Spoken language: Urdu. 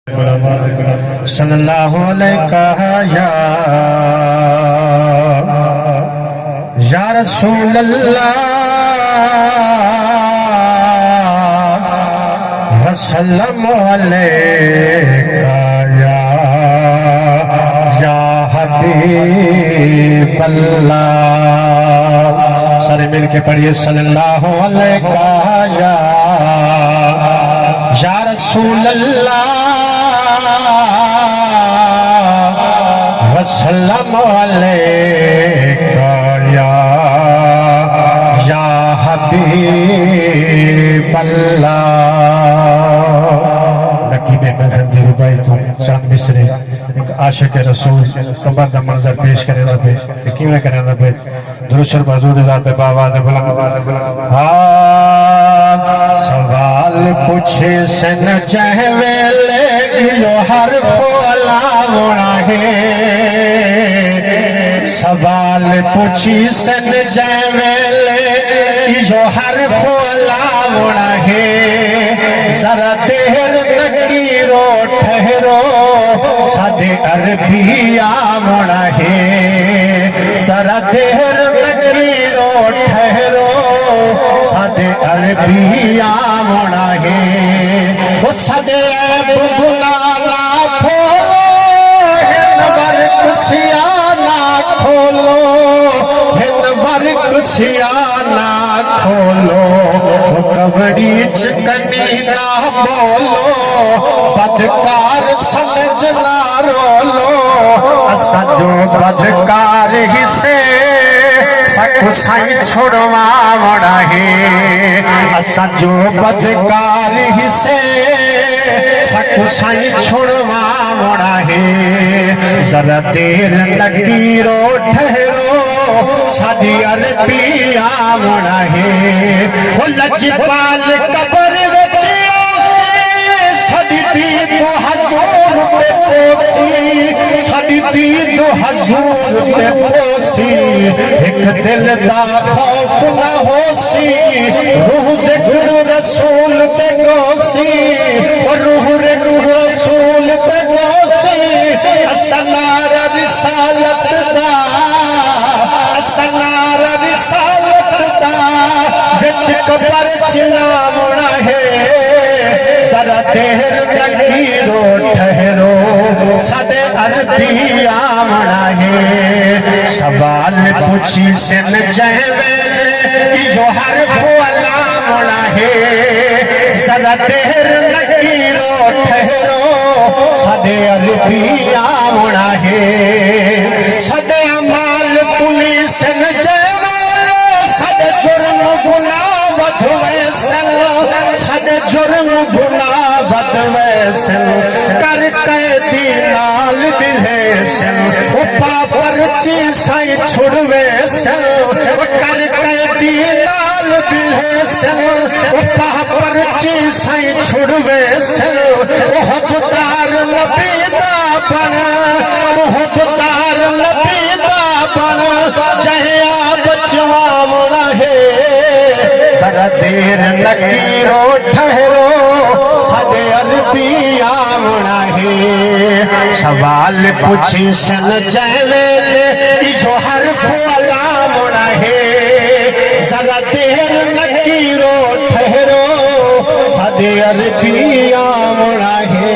صلی اللہ علیہ یا رسول اللہ وسلم علیکہ یا حبیب اللہ۔ سارے مل کے پڑھیے صلی اللہ علیہ یا رسول اللہ وسلم علیکہ یا حبیب اللہ۔ نقیب محفل دی ربائی تو چاند مصری ایک عاشق رسول کمبر دا منظر پیش کرے دا پہ کیویں کرے دا پہ درشر بازود ذات باواد بلند سوال پوچھے سن جہویلے جو حرف علاوہ ہے۔ سوال پوچھی سن جہویلے جو حرف علاوہ ہے۔ ذرا دیر نکیرو ٹھہرو سادے عربی آمڑا ہے۔ ذرا دیر نکیرو ٹھہرو سادے عربی آمڑا ہے۔ وہ سادے عیب گناہ نہ کھولو ہن ورک سیانہ کھولو ہن ورک سیانہ کھولو۔ وہ کبڑی چکنی نہ بولو بدکار سمجھ نہ رولو۔ اسا جو بدکار ہی سے سکو سائیں چھوڑوا مڑا ہے۔ اسا جو بدکار ہی سے سکو سائیں چھوڑوا مڑا ہے۔ ذرا دیر نگیرو ٹھہرو سادی عربی آمڑا ہے۔ وہ لجپال قبر وچیوں سے سادی دید و حضور پہ پوسی سادی دید و حضور پہ پوسی۔ ایک دل دا خوف نہ ہو سی روح ذکر رسول پہ گوسی اور روح رسول پہ گوسی۔ اسنار رسالت دا اسنار رسالت دا وچ قبر چلاونا ہے۔ ذرا دیر نگیرو ٹھہرو سادے عربی آمڑا ہے۔ سوال پوچھی سن جہویلے جو حرف علامڑا ہے۔ ذرا دیر نگیرو ٹھہرو سادے عربی آمڑا ہے۔ سادے عمال تلی سن جہویلے سادے جرم گناہ ودھوے سن سادے جرم گناہ ودھوے سن کر قیدی نال بلے سن اوپا پرچی سائیں چھڑوے سن کر قیدی نال بلے سن اوپا پرچی سائیں چھڑوے سن محبتار نبی دا بن محبتار نبی دا بن جہیا بچوامنا ہے۔ ذرا دیر نگیرو ٹھہرو سادے عربی آمڑا ہے۔ سوال پوچھی سن جہویلے جو حرف علامڑا ہے۔ ذرا دیر نگیرو ٹھہرو سادے عربی آمڑا ہے۔